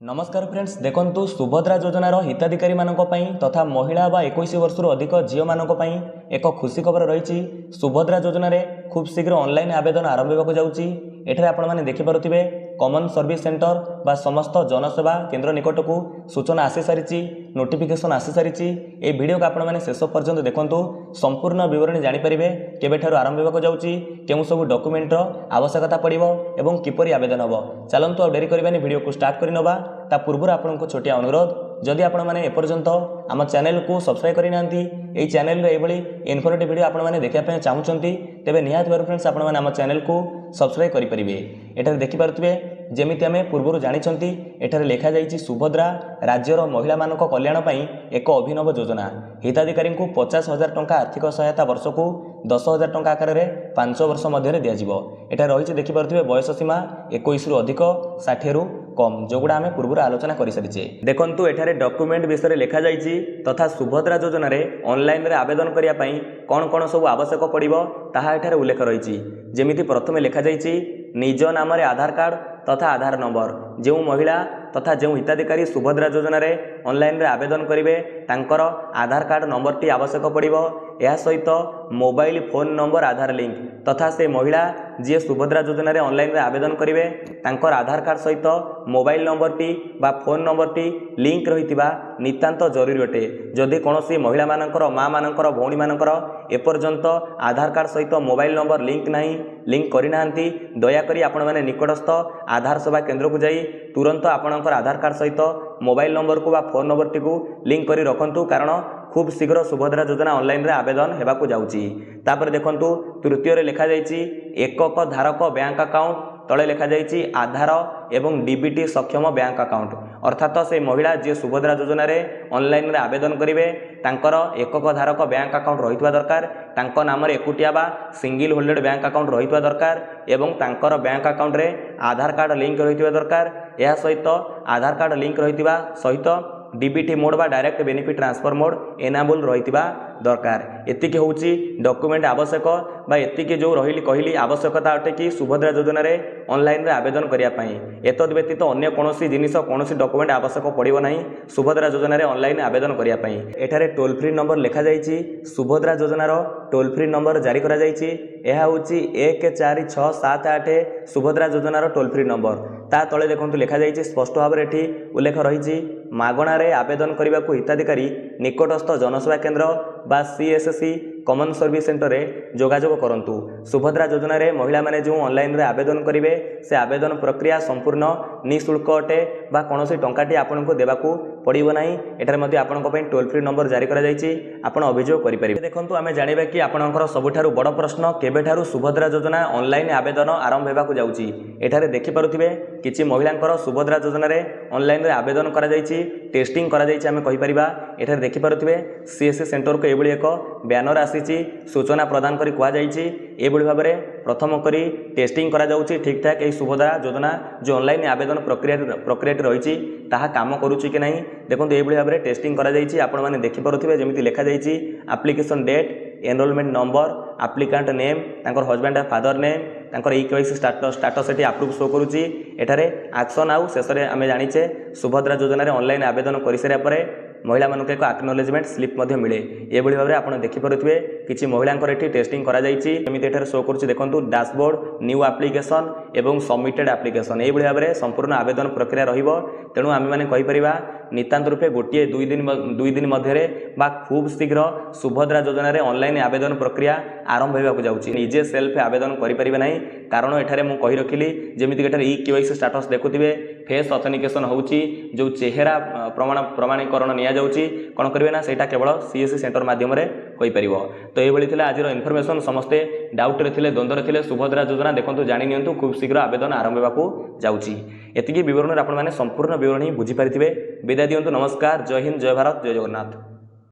नमस्कार फ्रेंड्स देखंतु सुभद्रा योजनार हिताधिकारी मानक पई तथा महिला बा 21 वर्ष अधिक झील मानक पई एक खुशी खबर रही। सुभद्रा योजना रे खूब शीघ्र ऑनलाइन आवेदन आरंभ होगा जाउची। एठारे आपण माने देखि पारुथिबे कॉमन सर्विस सेंटर बा समस्त जनसेवा केंद्र निकट को सूचना आसी सारिची, नोटिफिकेशन आसी सारिची। ए वीडियो को आपण माने शेष पर्यंत देखंतु संपूर्ण विवरणी जानि परिबे केबे ठारु आरंभ होगा जाउची, केउ सब डॉक्यूमेंट रो आवश्यकता पड़िबो एवं किपरि आवेदन हबो। चलंतु आ डेरी करबानी वीडियो को स्टार्ट करि नबा। ता पूर्व आपको छोटिया अनुरोध, जदि आपण माने एपर्यंत आम चैनल को सब्सक्राइब करि नांती, एई चैनल रे एभली इन्फॉर्मेटिव वीडियो आपण माने देखिया पे चाहुचंती, तेबे निहात भाବରେ फ्रेंड्स आपण माने आम चैनल को सब्सक्राइब करि परिबे। एठारे देखि पारुथिबे जेमिति आमे पूर्वरु जानिचंती, एठारे लेखा जाइछि सुभद्रा राज्यर महिला मानक कल्याण पई एक अभिनव योजना। हिताधिकारी को 50,000 टंका आर्थिक सहायता वर्ष को 10,000 टंका आकार रे 5 वर्ष मध्य दिया जिवो। एठा रहिछि देखि पारुथिबे बयस सीमा 21 रु अधिक 60 रु कम, जोगुड़ा आमे पूर्व आलोचना करि सारिछे। देखंतु एठारे डॉक्यूमेंट विषय लेखा जाइछि तथा सुभद्रा योजना रे ऑनलाइन रे आवेदन करिया पई कोन कोन सब आवश्यक पड़िबो ताहा एठारे उल्लेख रहिछि। जेमिति प्रथमे लेखा जाइछि निज नाम रे आधार कार्ड तथा आधार नंबर। जो महिला तथा जो हिताधिकारी सुभद्रा योजना रे ऑनलाइन रे आवेदन करिवे तांकर आधार कार्ड नंबर टी आवश्यक पड़िबो। या सहित मोबाइल फोन नंबर आधार लिंक तथा से महिला जी सुभद्रा योजना रे ऑनलाइन रे आवेदन करिवे तांकर आधार कार्ड सहित मोबाइल नंबर टी बा फोन नंबर टी लिंक रहितिबा नितांत जरूरी अटे। जदि कोनोसी महिला मानकर माँ मानकर भौणी मानकर एपर्यंत आधार कार्ड सहित मोबाइल नंबर लिंक नहीं, लिंक करिनांती, दयाकरी आपण माने निकटस्थ आधार सेवा केंद्र को जाई तुरंत आपणकर आधार कार्ड सहित मोबाइल नंबर को बा फोन नंबर टी को लिंक करी रखंतु, कारण खूब शीघ्र सुभद्रा योजना ऑनलाइन रे आवेदन हेबाकु जाउची। तापर देखंतु तृतीय रे लेखा जाइछि एकक धारक बैंक अकाउंट, तले लेखा जाइछि आधार एवं डीबीटी सक्षम बैंक अकाउंट। अर्थात से महिला जी सुभद्रा योजना रे ऑनलाइन रे आवेदन करिवे तांकर एकक धारक बैंक अकाउंट रहितबा दरकार, तांको नाम रे एकुटिया बा सिंगल होल्डेड बैंक अकाउंट रहितबा दरकार एवं तांकर बैंक अकाउंट रे आधार कार्ड लिंक रहितबा दरकार। या सहित आधार कार्ड लिंक रहितबा सहित डीबीटी मोड बा direct benefit transfer mode enable रहितबा दरकार। एतिकी होउची डॉक्यूमेंट आवश्यक बा एतिकी जो रहिली कहिली आवश्यकता अटे कि सुभद्रा योजना रे ऑनलाइन रे आवेदन करिया पई। एतद व्यतीत अन्य कोनोसी जिनिस कोनोसी डॉक्यूमेंट आवश्यक पड़िबो नाही सुभद्रा योजना रे ऑनलाइन आवेदन करिया पई। एठारे टोल फ्री नंबर लेखा जाइछि, सुभद्रा योजना रो टोल फ्री नंबर जारी करा जाइछि। एहा होउची 14678 सुभद्रा योजना रो टोल फ्री नंबर। ता तळे देखंतु लेखा जाइछि स्पष्ट भाबरे एठी उल्लेख रहिछि मागणा रे आवेदन करिबाकू हिताधिकारी निकटस्थ जनसेवा केंद्र बा सीएससी कॉमन सर्विस सेंटर रे जोगाजोग करंतु। सुभद्रा योजना रे महिला माने जो ऑनलाइन रे आवेदन करिवे से आवेदन प्रक्रिया संपूर्ण निःशुल्क अटे बा कोनोसी टंकाटी आपनको देबाकू पड़िबो नाही। एटार मध्ये आपनको पई टोल फ्री नंबर जारी करा जाइछि, आपण अभियोग करि परिबे। देखंतु आमे जानिबा कि आपणकर सबुठारु बड़ प्रश्न केबेठारु सुभद्रा योजना ऑनलाइन आवेदन आरंभ हेबाकू जाउछि। एठारे देखि पारुथिबे किछि महिलांकर सुभद्रा योजना रे ऑनलाइन रे आवेदन करा जाइछि, टेस्टिंग करा जाइछि आमे कहि परिबा। एठारे देखि पारुथिबे सीएससी सेंटर को एबोली एक बैनर आसीछि, सूचना प्रदान करी कुआ जाइछि एबोली भाबरे प्रथम करी टेस्टिंग करा जाउछि ठीक ठाक। ए सुभद्रा योजना जो ऑनलाइन आवेदन प्रक्रिया रहिछि ताहा काम करूछि कि नहीं देखंतु एबोली भाबरे टेस्टिंग करा जाइछि। आपण माने देखि पारुथिबे जेमिति लेखा जाइछि application date, enrolment number, applicant name, तांकर हस्बैंड एंड फादर नेम, तांकर इक्वेसी स्टेटस एठी अप्रूव शो करूछि। एठारे एक्शन आउ शेषरे आमे जानिछे सुभद्रा योजना रे ऑनलाइन आवेदन करि सारिया परे महिला मानक एक एक्नॉलेजमेंट स्लिप मध्य मिले। एभली भाबरे आपण देखि पारुथिबे किछि महिलांकर एठी टेस्टिंग करा जाइछि। एमिति एठारे शो करूछि देखंतु डैशबोर्ड, न्यू एप्लिकेशन एवं सबमिटेड एप्लिकेशन। एभली भाबरे संपूर्ण आवेदन प्रक्रिया रहिबो। तेणु आमे माने कहि परिबा नितांत रूपे गोटिए 2 दिन मध्यरे बा खूब शीघ्र सुभद्रा योजना रे ऑनलाइन आवेदन प्रक्रिया आरंभ हेबाकू जाउछि। निजे सेल्फ आवेदन करि परिबे नाही, कारण एठारे मु कहि रखिली जेमिति एठारे इक्यूआईसी स्टेटस देखुथिबे फेस ऑथेंटिकेशन होउछि, जो चेहरा प्रमाणीकरण निया जाउछि कोन करिवे ना सेटा केवल सीएससी सेंटर माध्यम रे होई परिबो। तो एभली थिला आजिरो इन्फॉर्मेशन। समस्ते डाउट रे थिले, द्वंद्व रे थिले, सुभद्रा योजना देखंतु जानि नियंतु खूब शीघ्र आवेदन आरंभ हेबाकू जाउछि। एतिकी विवरण रे आपण माने संपूर्ण विवरण बुझी परिथिबे। विदाय दियंतु। नमस्कार, जय हिंद, जय भारत, जय जगन्नाथ।